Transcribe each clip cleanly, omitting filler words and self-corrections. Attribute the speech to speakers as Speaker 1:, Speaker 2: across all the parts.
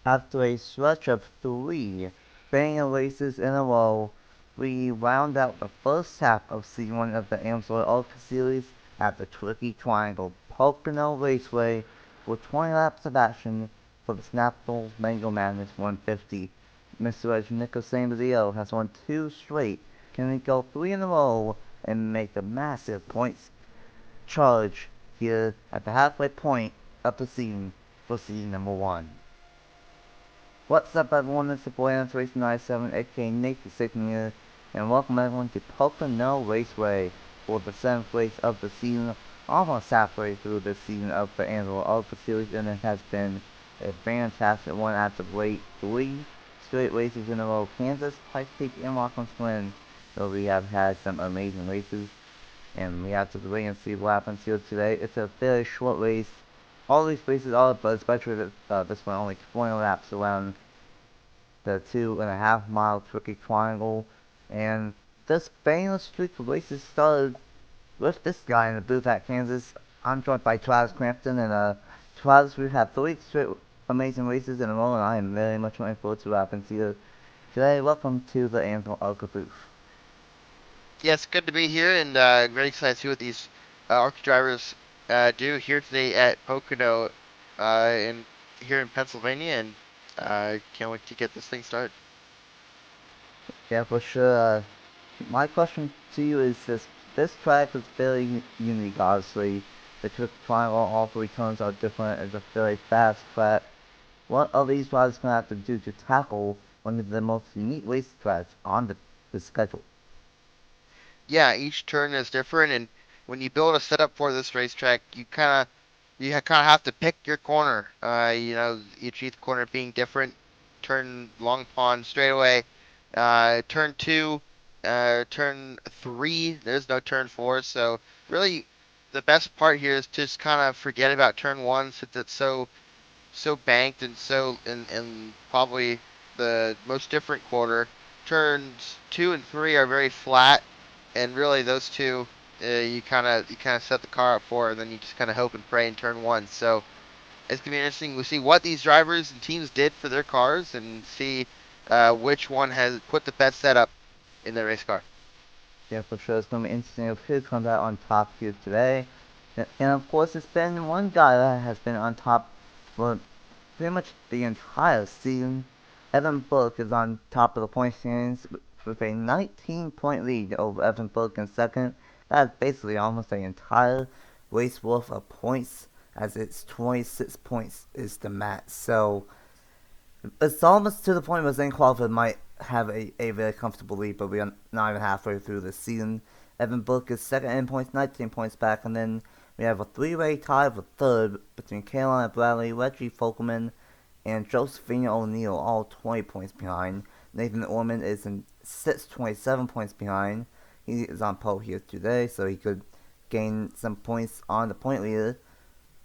Speaker 1: After a stretch of three banger races in a row, we round out the first half of Season 1 of the Amsoil ARCA Series at the Tricky Triangle Pocono Raceway with 20 laps of action for the Snapple Mango Madness 150. Mr. Nico Sambazio has won two straight. Can he go three in a row and make a massive points charge here at the halfway point of the season for season number 1? What's up everyone, it's your boy N397 aka Nathan Stapleton here, and welcome everyone to Pocono Raceway for the 7th race of the season, almost halfway through the season of the Amsoil ARCA Series, and it has been a fantastic one after late 3 straight races in a row. Kansas, Pikes Peak, and Rockland Twin, so we have had some amazing races, and we have to wait and see what happens here today. It's a very short race. All these races are, but especially this one, only 20 laps around the 2.5 mile tricky triangle, and this famous streak of races started with this guy in the booth at Kansas. I'm joined by Travis Crampton, and Travis, we've had 3 straight amazing races in a row, and I am very much looking forward to what happens here today. Welcome to the Amsoil ARCA booth.
Speaker 2: Yes, good to be here, and very excited to see what these ARCA drivers do here today at Pocono, in here in Pennsylvania, and can't wait to get this thing started.
Speaker 1: Yeah, for sure. My question to you is this track is very unique, obviously. The tricky triangle, all 3 turns are different. It's a very fast track. What are these riders going to have to do to tackle one of the most unique racetracks on the schedule?
Speaker 2: Yeah, each turn is different, and when you build a setup for this racetrack, you kind of have to pick your corner. Each corner being different. Turn long pond straightaway. Turn two, turn three. There's no turn four, so really, the best part here is just kind of forget about turn one since it's so banked and and probably the most different quarter. Turns two and three are very flat, and really those two you kind of set the car up for, and then you just kind of hope and pray in turn one. So it's gonna be interesting. We'll see what these drivers and teams did for their cars, and see which one has put the best setup in their race car.
Speaker 1: Yeah, for sure. It's going to be interesting who comes out on top here today. And of course, it's been one guy that has been on top for pretty much the entire season. Evan Book is on top of the point standings with a 19-point lead over Evan Book in second. That's basically almost the entire race worth of points, as it's 26 points is the max. So it's almost to the point where Zane Crawford might have a very comfortable lead, but we are not even halfway through the season. Evan Book is second in points, 19 points back, and then we have a 3-way tie for third between Carolina Bradley, Reggie Folkman, and Josephina O'Neill, all 20 points behind. Nathan Orman is in 6th, 27 points behind. He is on pole here today, so he could gain some points on the point leader.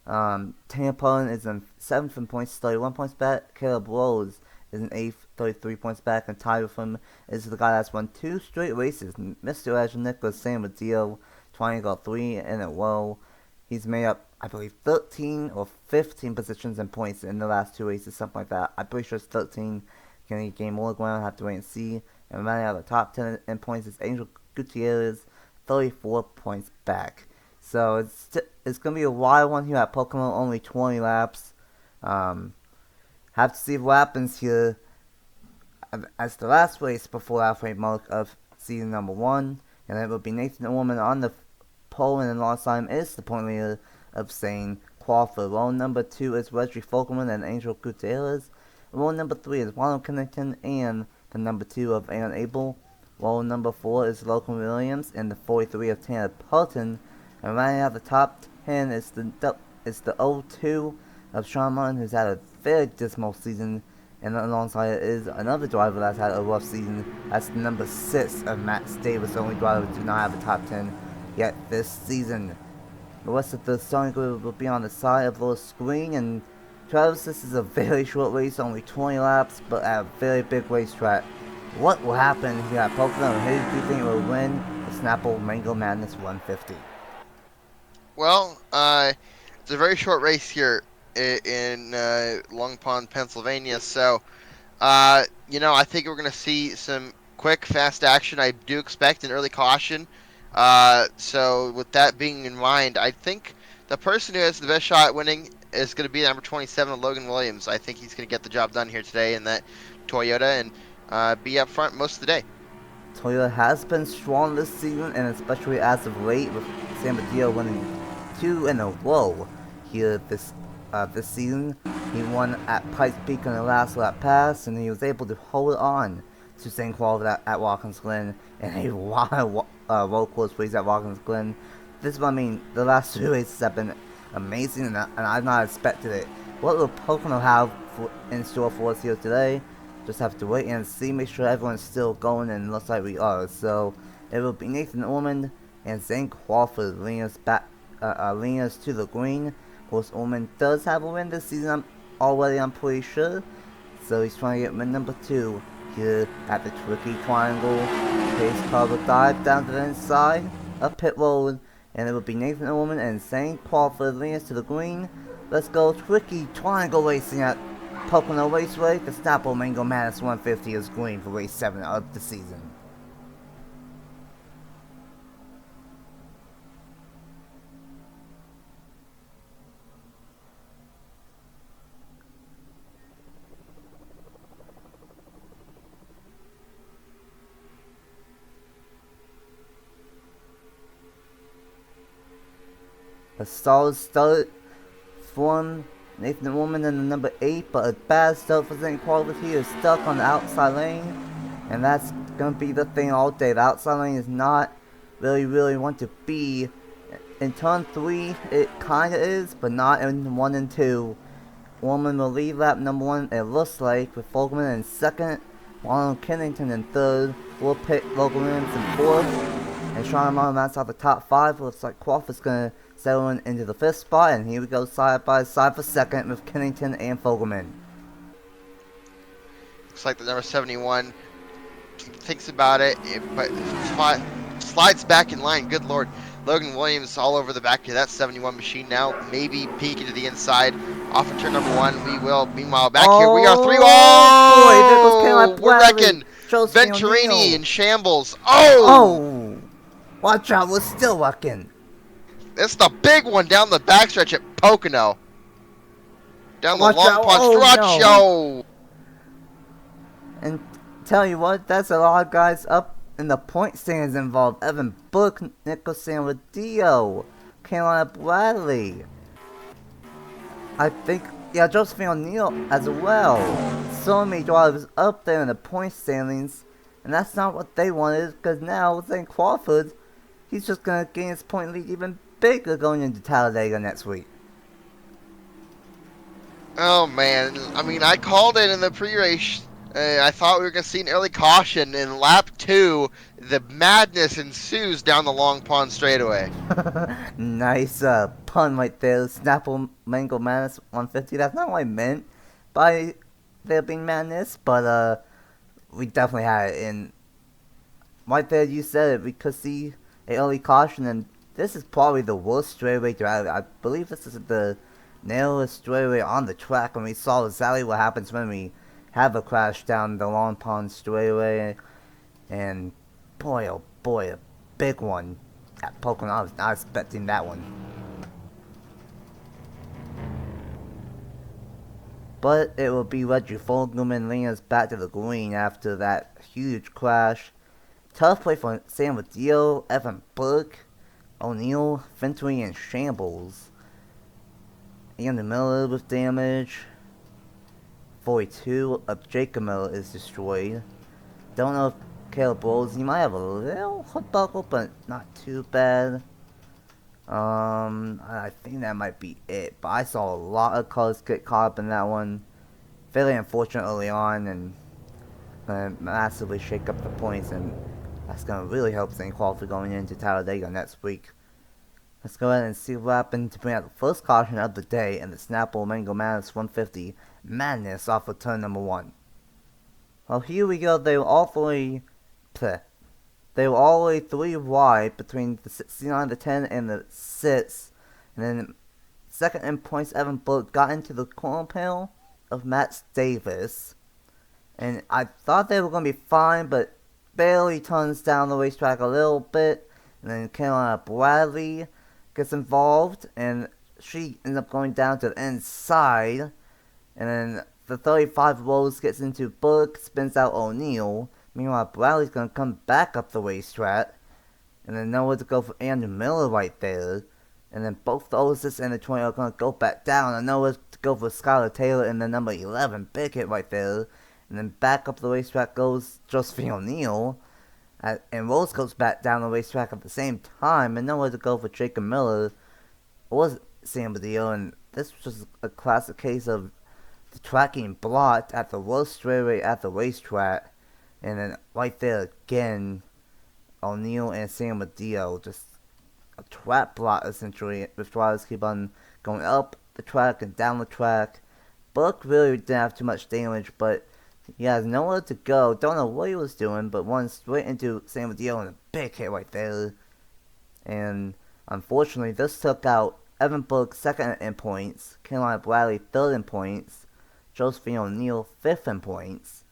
Speaker 1: Tampa is in 7th in points, 31 points back. Caleb Rose is in 8th, 33 points back. And tied with him is the guy that's won 2 straight races, Mr. Ajanico Samadeo, trying to go 3 in a row. He's made up, I believe, 13 or 15 positions and points in the last 2 races, something like that. I'm pretty sure it's 13. Can he gain more ground? Have to wait and see. And running out of the top 10 in points is Angel Gutierrez, 34 points back. So it's gonna be a wild one here at Pocono. Only 20 laps. Have to see what happens here as the last race before the halfway mark of season number 1, and it will be Nathan Orman on the pole, and alongside him is the point leader of Zane Crawford. Roll number 2 is Reggie Folkman and Angel Gutierrez. Roll number 3 is Ronald Kennington and the number 2 of Aaron Abel. Roll number 4 is Logan Williams and the 43 of Tanner Pelton. And running out the top 10 is the 02 of Sean Martin, who's had a very dismal season. And alongside it is another driver that's had a rough season. That's the number 6 of Matt Davis, the only driver to not have a top 10 yet this season. The rest of the starting group will be on the side of the screen. And Travis, this is a very short race, only 20 laps, but at a very big racetrack. What will happen here at Pocono, and who do you think will win the Snapple Mango Madness 150?
Speaker 2: Well, it's a very short race here. in Long Pond, Pennsylvania. So, I think we're going to see some quick, fast action. I do expect an early caution. So, with that being in mind, I think the person who has the best shot at winning is going to be number 27, Logan Williams. I think he's going to get the job done here today in that Toyota and be up front most of the day.
Speaker 1: Toyota has been strong this season, and especially as of late, with San Mateo winning 2 in a row here this season. He won at Pikes Peak on the last lap pass, and he was able to hold on to St. Paul at Watkins Glen in a lot of road course race at Watkins Glen. This is what I mean. The last 2 races have been amazing, and I've not expected it. What will Pocono have in store for us here today? Just have to wait and see, make sure everyone's still going, and it looks like we are. So it will be Nathan Orman and Zane Crawford leading us to the green. Of course, Orman does have a win this season I'm pretty sure. So he's trying to get win number 2 here at the Tricky Triangle. Pace car will dive down to the inside of pit road, and it will be Nathan Orman and Zane Crawford leading us to the green. Let's go Tricky Triangle racing at Pocono Raceway. The Snapple Mango Madness 150 is green for race 7 of the season. A solid start from Nathan Orman in the number 8, but a bad start for St. Crawford. He is stuck on the outside lane, and that's going to be the thing all day. The outside lane is not really want to be. In turn 3, it kind of is, but not in 1 and 2. Orman will lead lap number 1, it looks like, with Fogelman in 2nd, Ronald Kennington in 3rd. We'll pick Logan Williams in 4th, and Sean Amano rounds out the top 5. Looks like Crawford's going to settling into the 5th spot, and here we go side by side for 2nd with Kennington and Fogelman.
Speaker 2: Looks like the number 71 thinks about it, but slides back in line. Good lord. Logan Williams all over the back of that 71 machine now. Maybe peeking to the inside. Off in turn number 1. We will. Meanwhile, back here we are 3. Oh! We're wrecking. Venturini in shambles.
Speaker 1: Oh! Watch out, we're still wrecking.
Speaker 2: It's the big one down the backstretch at Pocono. Down the long pond stretch, yo.
Speaker 1: And tell you what, that's a lot of guys up in the point stands involved. Evan Book, Nicholas Sanrodillo, Carolina Bradley. I think, yeah, Josephine O'Neill as well. So many drivers up there in the point standings. And that's not what they wanted, because now with St. Crawford, he's just going to gain his point lead even bigger going into Talladega next week.
Speaker 2: Oh man, I mean, I called it in the pre-race. I thought we were going to see an early caution in lap 2. The madness ensues down the Long Pond straightaway.
Speaker 1: Nice pun right there. Snapple Mango Madness 150. That's not what I meant by there being madness, but we definitely had it in. Right there, you said it. We could see an early caution, and this is probably the worst straightaway drive. I believe this is the narrowest straightaway on the track, and we saw exactly what happens when we have a crash down the Long Pond straightaway. And boy, oh boy, a big one at Pocono. I was not expecting that one. But it will be Reggie Fogelman leading us back to the green after that huge crash. Tough play for San Mateo, Evan Burke, O'Neill, Venturini in shambles. Andy Miller with damage. 42 of Jacob Miller is destroyed. Don't know if Caleb Bowles, he might have a little hook buckle, but not too bad. I think that might be it. But I saw a lot of cars get caught up in that one. Fairly unfortunate early on, and gonna massively shake up the points, and that's gonna really help St. Crawford going into Talladega next week. Let's go ahead and see what happened to bring out the first caution of the day in the Snapple Mango Madness 150 Madness off of turn number 1. Well, here we go. They were all the way 3 wide between the 69, the 10, and the 6. And then Second in points, Evan Bullock got into the corner panel of Matt Davis. And I thought they were going to be fine, but barely turns down the racetrack a little bit. And then Carolina Bradley gets involved, and she ends up going down to the inside. And then the 35 Rose gets into Bullock, spins out O'Neal. Meanwhile, Bradley's going to come back up the racetrack. And then nowhere to go for Andrew Miller right there. And then both the Osis and the 20 are going to go back down. And nowhere to go for Skylar Taylor and the number 11. Big hit right there. And then back up the racetrack goes Josephine O'Neal. And Rose goes back down the racetrack at the same time. And nowhere to go for Jacob Miller or Sam Badillo. And this was just a classic case of the track getting blocked at the worst straightaway at the racetrack. And then right there again, O'Neal and Sam Badillo, just a trap block essentially, with drivers keep on going up the track and down the track. Buck really didn't have too much damage, but he has nowhere to go. Don't know what he was doing, but went straight into Sam Badillo and a big hit right there. And unfortunately, this took out Evan Bullock second in points, Carolina Bradley third in points, Josephine O'Neal fifth in points,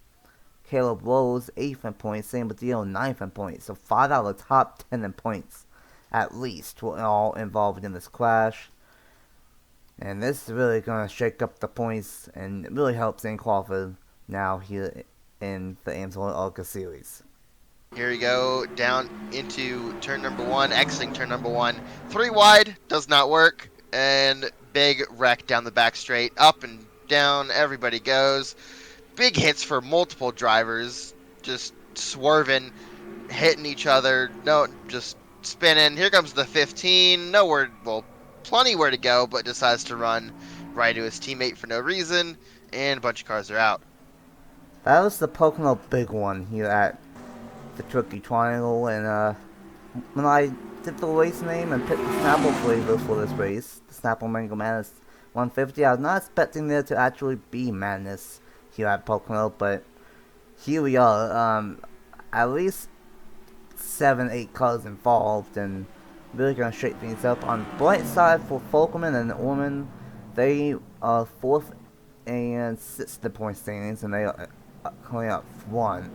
Speaker 1: Caleb Rose 8th in points, Sam Badillo 9th in points. So 5 out of the top 10 in points, at least, were all involved in this crash. And this is really going to shake up the points and really help Zane Crawford now here in the Amsoil ARCA Series.
Speaker 2: Here we go, down into turn number 1, exiting turn number 1. 3 wide, does not work, and big wreck down the back straight. Up and down, everybody goes. Big hits for multiple drivers, just swerving, hitting each other, no, just spinning. Here comes the 15, nowhere, well, plenty where to go, but decides to run right to his teammate for no reason, and a bunch of cars are out.
Speaker 1: That was the Pocono big one here at the Tricky Triangle, and when I did the race name and picked the Snapple flavor for this race, the Snapple Mango Madness 150, I was not expecting there to actually be madness here at Pocono, but here we are. At least 7-8 cars involved, and really gonna shake things up. On the bright side for Folkerman and Orman, they are 4th and 6th in the point standings, and they are coming up front.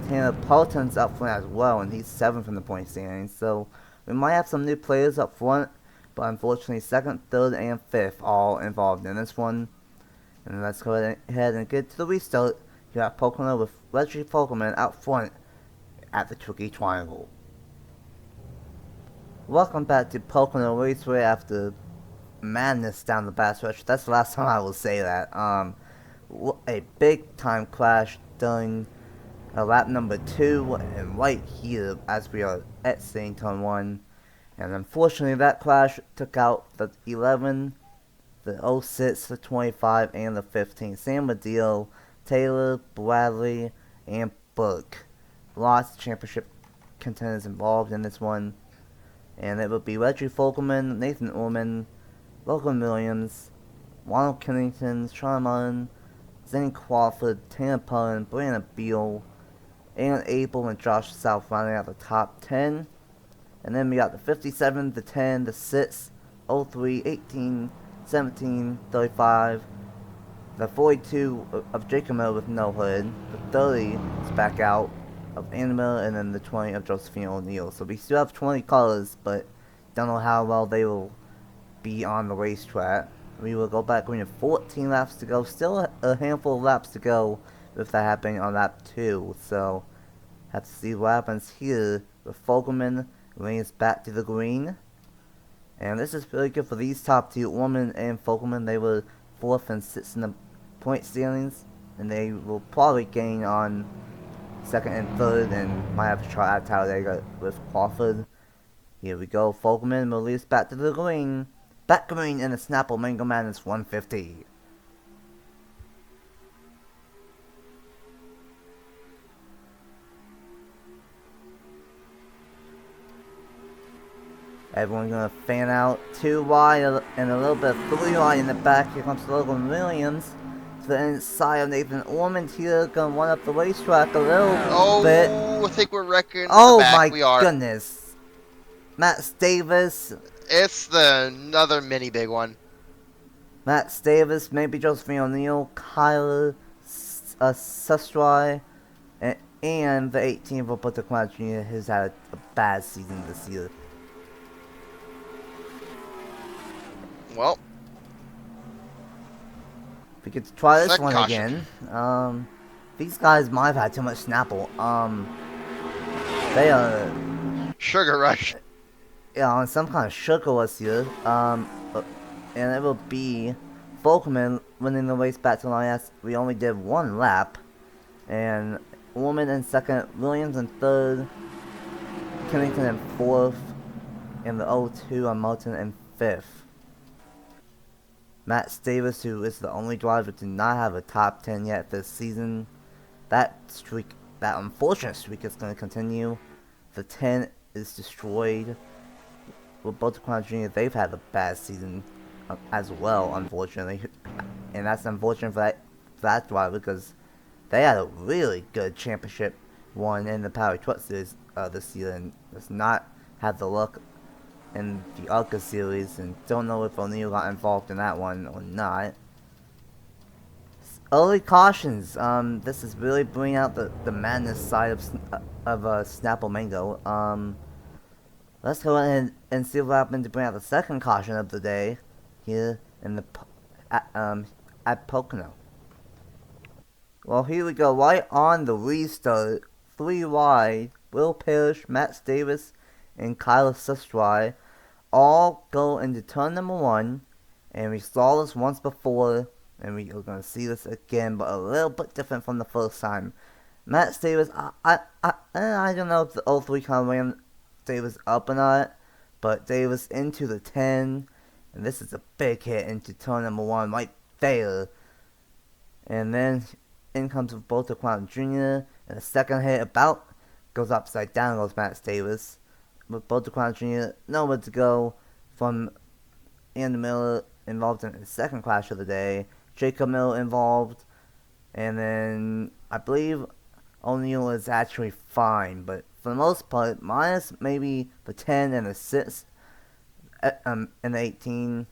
Speaker 1: Tanner Pelton's up front as well, and he's 7th in the point standings. So we might have some new players up front, but unfortunately 2nd, 3rd, and 5th all involved in this one. And let's go ahead and get to the restart here at Pocono with Reggie Folkerman out front at the Tricky Triangle. Welcome back to Pocono Raceway after madness down the backstretch. That's the last time I will say that. A big time crash during lap number 2 and right here as we are exiting turn 1. And unfortunately that crash took out the 11, the 06, the 25, and the 15. Sam Badillo, Taylor, Bradley, and Burke. Lots of championship contenders involved in this one. And it would be Reggie Folkerman, Nathan Orman, Logan Williams, Ronald Kennington, Sean Martin, Zane Crawford, Tanner Pullen, Brandon Beal, Aaron Abel, and Josh South rounding out the top 10. And then we got the 57, the 10, the 6, 03, 18, 17, 35, the 42 of Jacob Miller with no hood, the 30 is back out of Anna Miller, and then the 20 of Josephine O'Neal. So we still have 20 cars, but don't know how well they will be on the racetrack. We will go back. We have 14 laps to go. Still a handful of laps to go with that happening on lap 2. So have to see what happens here with Folkerman lanes back to the green. And this is really good for these top two, Orman and Folkerman. They were 4th and 6th in the point standings, and they will probably gain on 2nd and 3rd, and might have to try out Talladega with Crawford. Here we go, Folkerman released back to the green. Back green in the Snapple Mango Madness 150. Everyone's gonna fan out 2 wide and a little bit of 3 wide in the back. Here comes Logan Williams to the inside of Nathan Orman here, gonna run up the racetrack a little bit.
Speaker 2: I think we're wrecking.
Speaker 1: Oh
Speaker 2: the back.
Speaker 1: my goodness. Matt Davis.
Speaker 2: It's another mini big one.
Speaker 1: Matt Davis, maybe Josephine O'Neill, Kyler Sustry, and the 18th Roberto Cloud Jr., who's had a bad season this year.
Speaker 2: Well,
Speaker 1: We get to try this
Speaker 2: second
Speaker 1: one
Speaker 2: caution.
Speaker 1: again. These guys might have had too much Snapple. They are,
Speaker 2: Sugar rush.
Speaker 1: on some kind of sugar this year. And it will be Volkman winning the race back to Elias. We only did one lap. And Woman in second, Williams in third, Kennington in fourth, and the 0-2 on Martin in fifth. Matt Davis, who is the only driver to not have a top 10 yet this season, that unfortunate streak is going to continue. The 10 is destroyed. With both Jr., they've had a bad season as well, unfortunately. And that's unfortunate for that driver because they had a really good championship won in the Power Truck Series this year and does not have the luck in the ARCA Series, and don't know if O'Neill got involved in that one or not. Early cautions. This is really bringing out the madness side of Snapple Mango. Let's go ahead and see what happened to bring out the second caution of the day here in the at Pocono. Well, here we go. Right on the restart, 3 wide. Will Parrish, Matt Davis, and Kyle Sustry all go into turn number 1, and we saw this once before, and we are going to see this again, but a little bit different from the first time. Matt Davis, I don't know if the 03 kind of ran Davis up or not, but Davis into the 10, and this is a big hit into turn number 1 right there. And then in comes Roberto Clown Jr., and the second hit about goes upside down, goes Matt Davis. With Roberto Clown Jr., nowhere to go from Andy Miller involved in the second crash of the day, Jacob Miller involved, and then I believe O'Neill is actually fine, but for the most part, minus maybe the 10 and the 6 and the 18.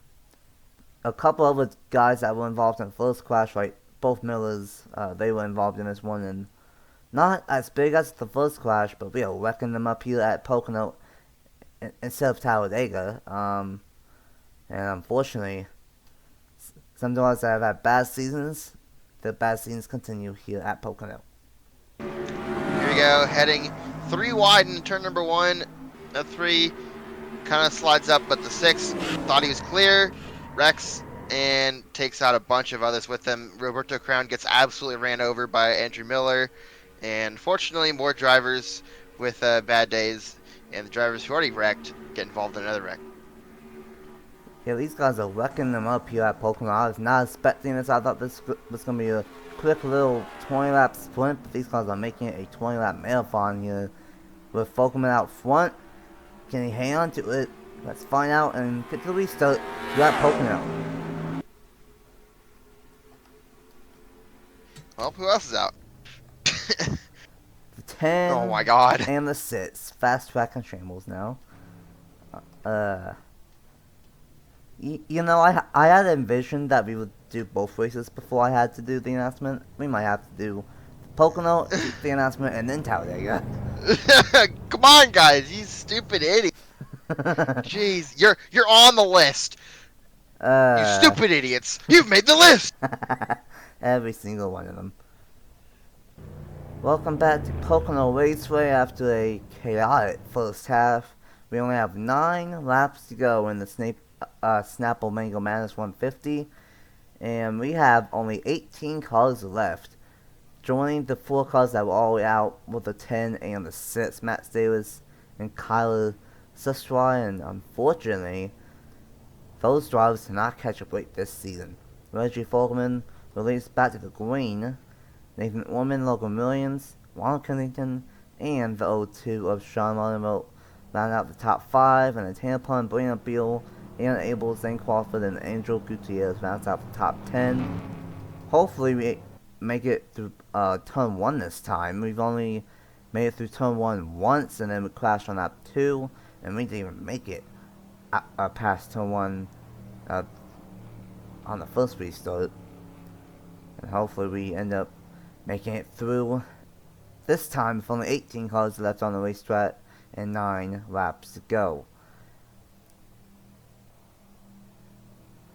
Speaker 1: A couple other guys that were involved in the first crash, like both Millers, they were involved in this one, and not as big as the first crash, but we are wrecking them up here at Pocono instead of Talladega. And unfortunately, some drivers that have had bad seasons, the bad seasons continue here at Pocono.
Speaker 2: Here we go, heading 3 wide in turn number 1. The 3 kind of slides up, but the 6 thought he was clear. Rex and takes out a bunch of others with him. Roberto Crown gets absolutely ran over by Andrew Miller. And fortunately, more drivers with bad days, and the drivers who already wrecked get involved in another wreck.
Speaker 1: Yeah, these guys are wrecking them up here at Pocono. I was not expecting this. I thought this was going to be a quick little 20-lap sprint, but these guys are making it a 20-lap marathon here. With Folkman out front, can he hang on to it? Let's find out and get to the restart here at Pocono.
Speaker 2: Well, who else is out?
Speaker 1: The 10
Speaker 2: Oh my god.
Speaker 1: and the 6. Fast track and shambles now. You know, I had envisioned that we would do both races before I had to do the announcement. We might have to do Pocono, the announcement, and then Talladega.
Speaker 2: Come on, guys, you stupid idiot. Jeez, you're on the list. You stupid idiots. You've made the list.
Speaker 1: Every single one of them. Welcome back to Pocono Raceway after a chaotic first half. We only have 9 laps to go in the Snapple Mango Madness 150, and we have only 18 cars left. Joining the 4 cars that were all out with the 10 and the 6, Matt Davis and Kyler Sustry, and unfortunately, those drivers did not catch a break this season. Reggie Folkman released back to the green, Nathan Orman, Logan Williams, Ronald Kennington, and the 0-2 of Sean Martin round out the top 5, and the Tampon, Brandon Beal, and Abel, Zane Crawford, and Angel Gutierrez rounds out the top 10. Hopefully we make it through turn 1 this time. We've only made it through turn 1 once, and then we crashed on lap 2, and we didn't even make it past turn 1 on the first restart. And hopefully we end up making it through. This time with only 18 cars left on the racetrack and 9 laps to go.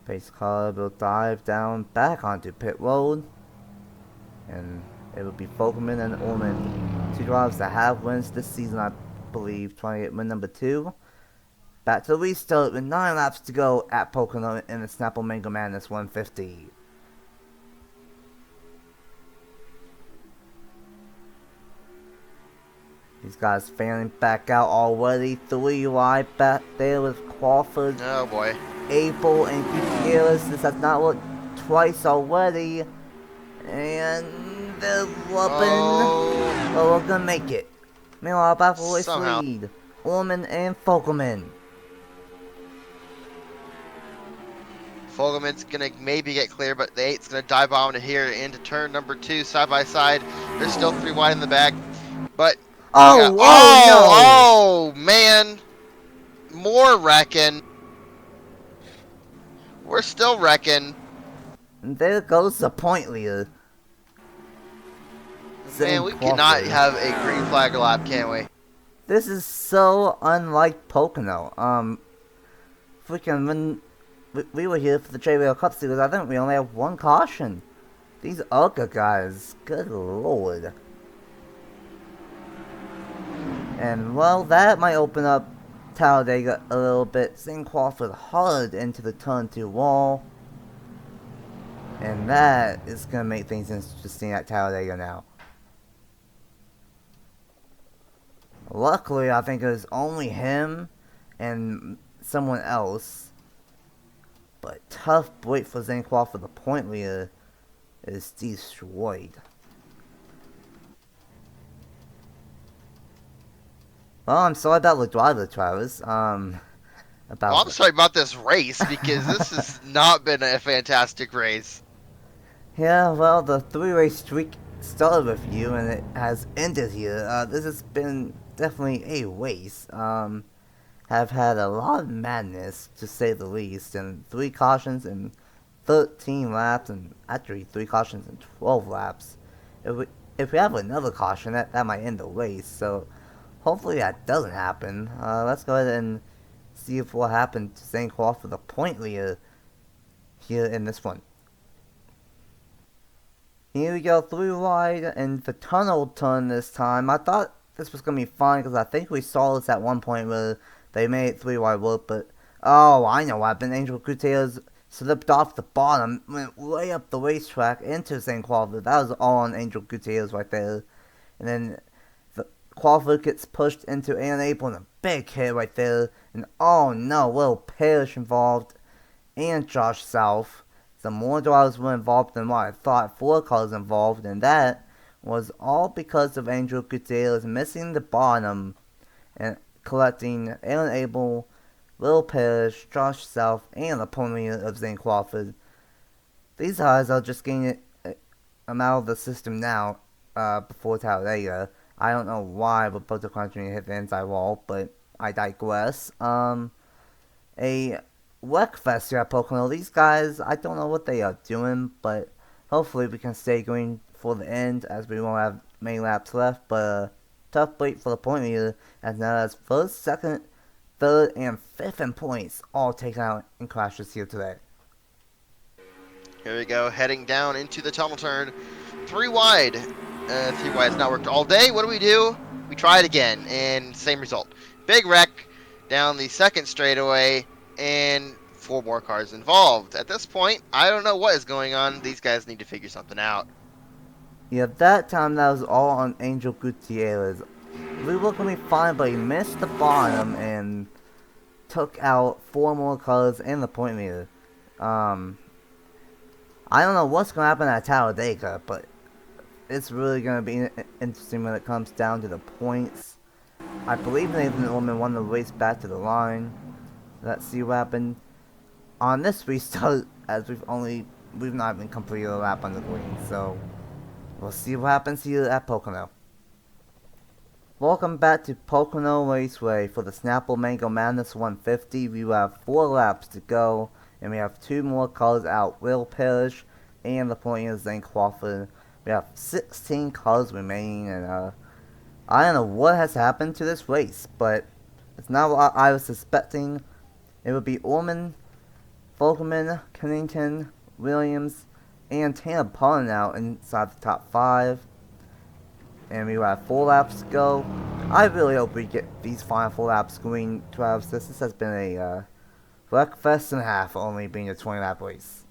Speaker 1: Pace car will dive down back onto pit road. And it will be Fogelman and Ullman, two drivers that have wins this season, I believe, trying to get win number 2. Back to the restart with 9 laps to go at Pocono in the Snapple Mango Madness 150. These guys fanning back out already. 3 wide back there with Crawford.
Speaker 2: Oh boy.
Speaker 1: Abel and Gutierrez. This has not worked twice already. And they're whooping.
Speaker 2: Oh.
Speaker 1: But we're gonna make it. Meanwhile, back for race
Speaker 2: Somehow.
Speaker 1: lead. Ullman and Fogelman.
Speaker 2: Fogelman's gonna maybe get clear, but the 8's gonna dive on to here into turn number 2, side by side. There's still 3 wide in the back, but
Speaker 1: Oh,
Speaker 2: oh, man, more wrecking. We're still wrecking.
Speaker 1: no! And there goes the point leader.
Speaker 2: Man, we cannot have a green flag lap, can we?
Speaker 1: This is so unlike Pocono. Freaking when we were here for the J-Rail Cup Series, I think we only have 1 caution. These ARCA guys, good lord. And well, that might open up Talladega a little bit. Seeing Crawford hard into the turn 2 wall. And that is going to make things interesting at Talladega now. Luckily, I think it was only him and someone else. But tough break for Zane Crawford, the point leader, is destroyed. Well, I'm sorry about the driver, Travis.
Speaker 2: Well, I'm sorry about this race, because this has not been a fantastic race.
Speaker 1: Yeah, well, the 3-race streak started with you, and it has ended here. This has been definitely a race. Have had a lot of madness, to say the least, and 3 cautions in 13 laps, and actually 3 cautions in 12 laps. If we have another caution, that might end the race, so hopefully that doesn't happen. Let's go ahead and see if what happened to St. Crawford, the point leader, here in this one. Here we go, 3 wide, and the tunnel turn this time. I thought this was going to be fine, because I think we saw this at one point where they made it 3 wide work, but oh, I know what happened. Angel Gutierrez slipped off the bottom, went way up the racetrack into St. Crawford. That was all on Angel Gutierrez right there. And then Crawford gets pushed into Abel and a big hit right there. And oh no, Will Parrish involved and Josh South. Some more drivers were involved than what I thought. 4 cars involved, and that was all because of Angel Gutierrez missing the bottom and collecting Abel, Will Parrish, Josh South, and the pony of Zane Crawford. These guys are just getting them out of the system now before Talladega. I don't know why we're supposed to continue to hit the inside wall, but I digress. A wreck fest here at Pocono. These guys, I don't know what they are doing, but hopefully we can stay going for the end, as we won't have many laps left. But tough break for the point leader, as now as first, second, third, and 5th in points all taken out in crashes here today.
Speaker 2: Here we go, heading down into the tunnel turn. 3 wide. 3 wide's not worked all day. What do? We try it again, and same result. Big wreck down the second straightaway, and 4 more cars involved. At this point, I don't know what is going on. These guys need to figure something out.
Speaker 1: Yeah, that time that was all on Angel Gutierrez. We were going to be fine, but he missed the bottom and took out 4 more cars and the point leader. I don't know what's going to happen at Talladega, but it's really going to be interesting when it comes down to the points. I believe Nathan Stapleton won the race back to the line. Let's see what happened on this restart, as we've not even completed a lap on the green, so we'll see what happens here at Pocono. Welcome back to Pocono Raceway for the Snapple Mango Madness 150. We will have 4 laps to go, And we have 2 more cars out, Will Parrish and the point is Zane Crawford. We have 16 cars remaining, and I don't know what has happened to this race, but it's not what I was suspecting. It would be Orman, Volkman, Kennington, Williams, and Tanner Pond now inside the top 5. And we have 4 laps to go. I really hope we get these final 4 laps going, Travis. This has been a breakfast and a half, only being a 20-lap race.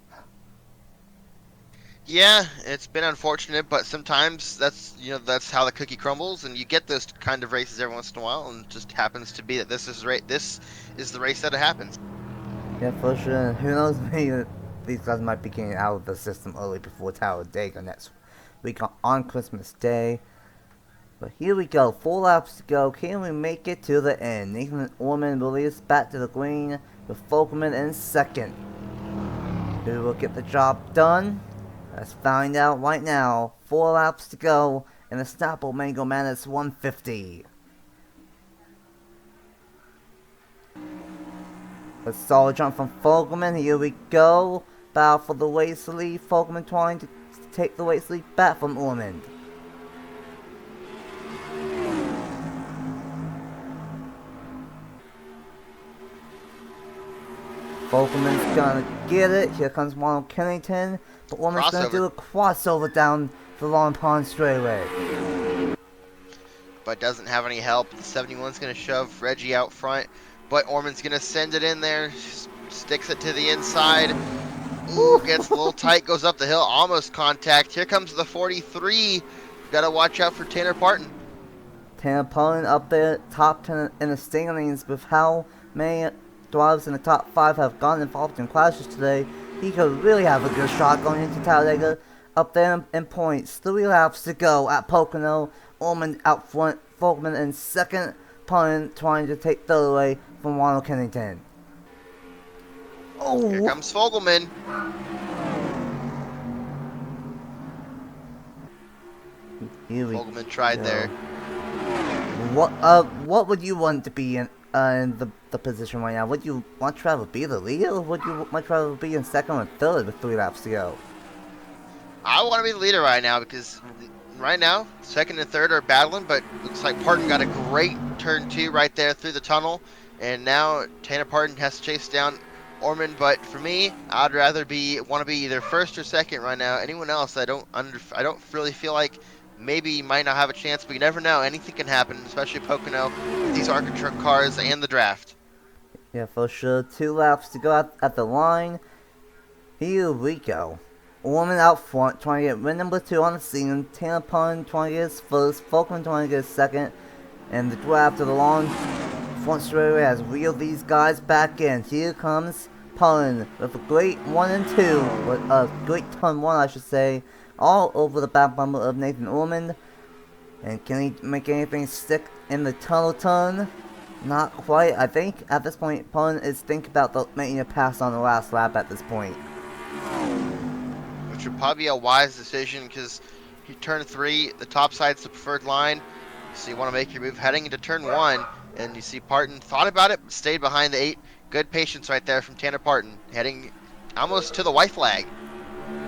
Speaker 2: Yeah, it's been unfortunate, but sometimes that's how the cookie crumbles, and you get those kind of races every once in a while, and it just happens to be that this is the race that it happens.
Speaker 1: Yeah, for sure. Who knows, maybe these guys might be getting out of the system early before Talladega next week on Christmas Day. But here we go, 4 laps to go. Can we make it to the end? Nathan Orman will lead us back to the green with Volkman in second. Who will get the job done? Let's find out right now. 4 laps to go in the Snapple Mango Madness 150. A solid jump from Volkman. Here we go. Battle for the race lead. Volkman trying to take the race lead back from Ormond. Volkman's gonna get it. Here comes Ronald Kennington. But Ormond's gonna do a crossover down the Long Pond straightaway.
Speaker 2: But doesn't have any help. The 71's gonna shove Reggie out front. But Orman's gonna send it in there. Sticks it to the inside. Ooh, gets a little tight. Goes up the hill. Almost contact. Here comes the 43. Gotta watch out for Tanner Parton.
Speaker 1: Tanner Parton up there, top 10 in the standings with how many drivers in the top 5 have gotten involved in crashes today. He could really have a good shot going into Talladega. Up there in points, 3 laps to go at Pocono. Orman out front, Volkman in second. Parton trying to take third away from Ronald Kennington. Oh!
Speaker 2: Here comes Fogelman. Fogelman tried there.
Speaker 1: What would you want to be in the position right now? Would you want to rather be the leader, or would you want to rather be in second or third with 3 laps to go?
Speaker 2: I want to be the leader right now because right now, second and third are battling, but looks like Parton got a great turn 2 right there through the tunnel, and now Tanner Parton has to chase down Orman. But for me, I'd rather want to be either first or second right now. Anyone else, I don't really feel like maybe might not have a chance, but you never know. Anything can happen, especially Pocono with these ARCA truck cars and the draft.
Speaker 1: Yeah, for sure. 2 laps to go at the line. Here we go. Orman out front, trying to get win number 2 on the season. Tanner Parton trying to get his first. Volkman trying to get his second. And the draft of the long front straightaway has reeled these guys back in. Here comes Parton with a great 1 and 2. With a great turn 1, I should say. All over the back bumper of Nathan Orman. And can he make anything stick in the tunnel turn? Not quite. I think at this point, Parton is thinking about making a pass on the last lap at this point.
Speaker 2: Which would probably be a wise decision because you turn 3, the top side's the preferred line. So you want to make your move heading into turn 1. And you see Parton thought about it, but stayed behind the 8. Good patience right there from Tanner Parton. Heading almost to the white flag.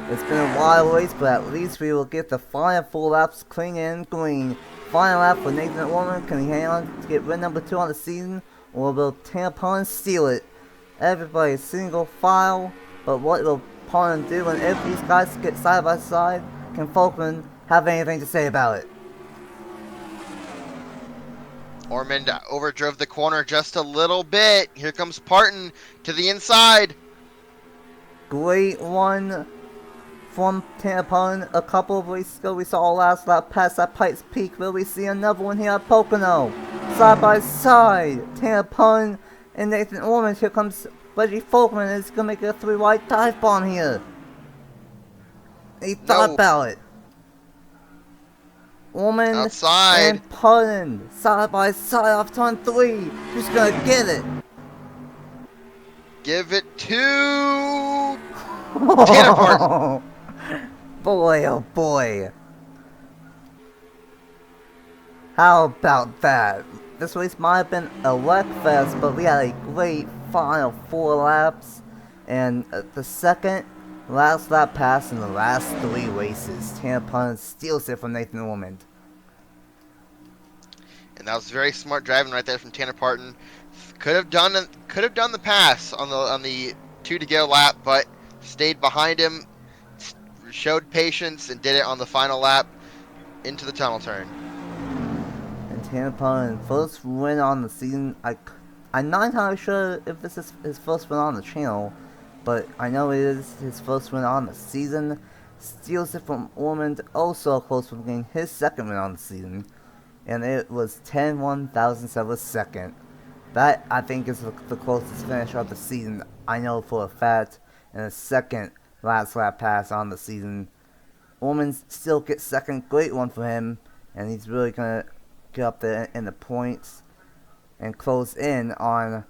Speaker 1: It's been a wild race, but at least we will get the final 4 laps clean and green. Final lap for Nathan Orman. Can he hang on to get win number 2 on the season, or will Tanner Parton steal it? Everybody single file, but what will Parton do when if these guys get side by side? Can Volkman have anything to say about it?
Speaker 2: Orman overdrove the corner just a little bit. Here comes Parton to the inside.
Speaker 1: Great one from Tanner Parton. A couple of races ago, we saw last lap past that Pikes Peak. Will we see another one here at Pocono? Side by side, Tanner Parton and Nathan Orman. Here comes Reggie Volkman. Is gonna make a 3-wide dive bomb here. He thought about it. Orman
Speaker 2: outside
Speaker 1: and Parton side by side off turn 3. Who's gonna get it?
Speaker 2: Give it to Tanner Parton.
Speaker 1: Boy, oh boy. How about that? This race might have been a wreck fest, but we had a great final 4 laps. And the second last lap pass in the last 3 races, Tampon steals it from Nathan Woman.
Speaker 2: And that was very smart driving right there from Tanner Parton. Could have done the pass on the 2 to go lap, but stayed behind him, showed patience, and did it on the final lap into the tunnel turn.
Speaker 1: And Tampon first win on the season. I'm not entirely sure if this is his first win on the channel, but I know it is his first win on the season. Steals it from Ormond, also close from getting his second win on the season. And it was 10/1000 of a second. That, I think, is the closest finish of the season, I know for a fact, and a second last lap pass on the season. Ormond still gets second, great one for him, and he's really going to get up there in the points and close in on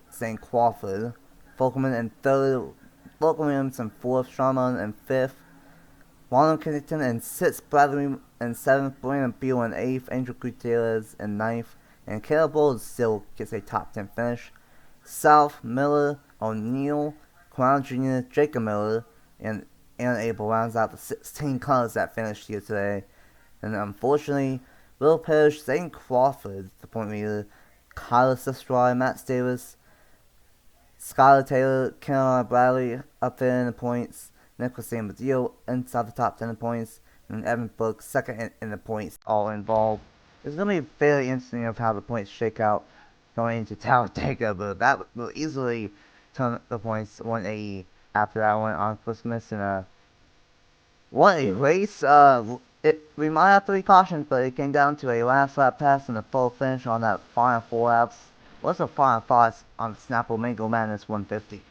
Speaker 1: St. Crawford. Folkman in third, Logan Williams in fourth, Sharman in fifth, Ronald Kennington in sixth, Bradley in seventh, Brandon Beal in eighth, Angel Gutierrez in ninth, and Caleb Bowles still gets a top 10 finish. South, Miller, O'Neill, Crown Jr., Jacob Miller, and Aaron Abel rounds out the 16 cars that finished here today. And unfortunately, Will Parrish, Zane Crawford, the point leader, Kyler Sestry, Matt Davis, Skylar Taylor, Caroline Bradley up there in the points, Nicholas Amadeo inside the top 10 in points, and Evan Book second in the points, all involved. It's going to be very interesting of how the points shake out going into Talladega, but that will easily turn the points 180 after that one on Christmas. And what a race! We might have to be cautious, but it came down to a last lap pass and a full finish on that final 4 laps. What's the final thoughts on Snapple Mango Madness 150?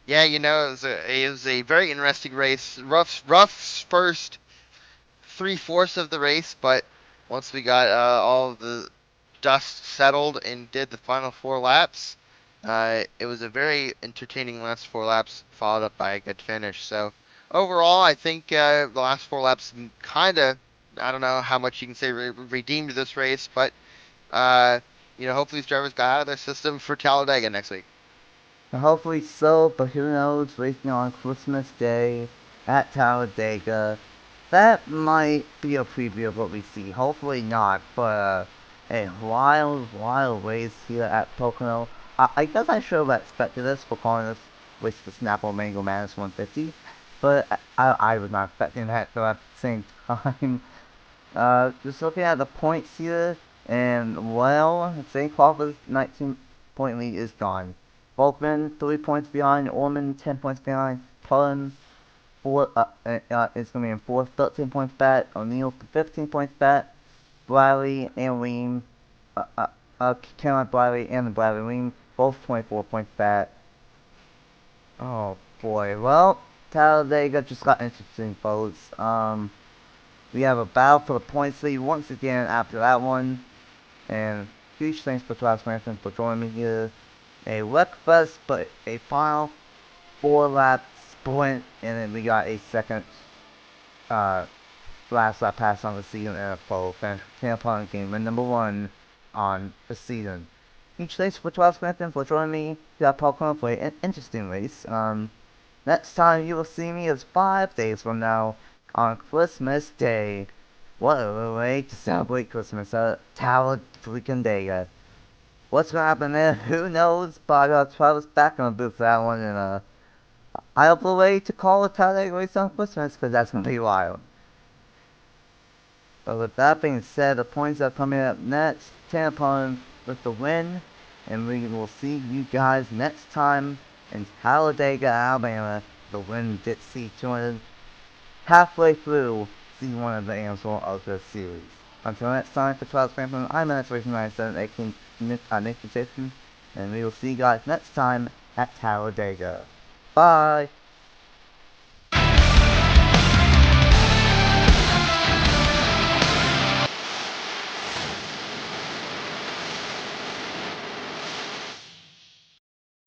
Speaker 2: Yeah, it was a very interesting race. Rough first 3/4 of the race, but once we got all of the dust settled and did the final 4 laps, it was a very entertaining last 4 laps, followed up by a good finish. So overall, I think the last 4 laps kind of, I don't know how much you can say redeemed this race, but hopefully these drivers got out of their system for Talladega next week.
Speaker 1: Hopefully so, but who knows, racing on Christmas Day at Talladega. That might be a preview of what we see. Hopefully not, but a wild race here at Pocono. I guess I should have expected this for calling this race the Snapple Mango Madness 150, but I was not expecting that though at the same time. Just looking at the points here, and well, St. Crawford's 19-point lead is gone. Volkman 3 points behind, Orman 10 points behind, Cullen is going to be in fourth, 13 points back, O'Neill 15 points back, Bradley and Weem, Caroline Bradley and Bradley Weem, both 24 points back. Oh boy, well, Talladega just got interesting, folks. We have a battle for the points lead once again after that one, and huge thanks for Travis Manson for joining me here. A wreckfest, but a final 4-lap sprint, and then we got a second last lap pass on the season and a pole finish. Tampon game win number 1 on the season. Huge thanks for Travis Manson for joining me here at Pocono for an interesting race. Next time you will see me is 5 days from now on Christmas Day. What a way to celebrate Christmas at Talladega. What's gonna happen there? Who knows? But I got Travis back on the booth for that one, and I have a way to call a Talladega race on Christmas, because that's gonna be wild. But with that being said, the points are coming up next. Tampon with the win, and we will see you guys next time in Talladega, Alabama. The win did see 200 halfway through season 1 of the Amsoil ARCA Series. Until next time, for Travis Franklin, I'm NR2003, Nathan Stapleton, and we will see you guys next time at Talladega. Bye!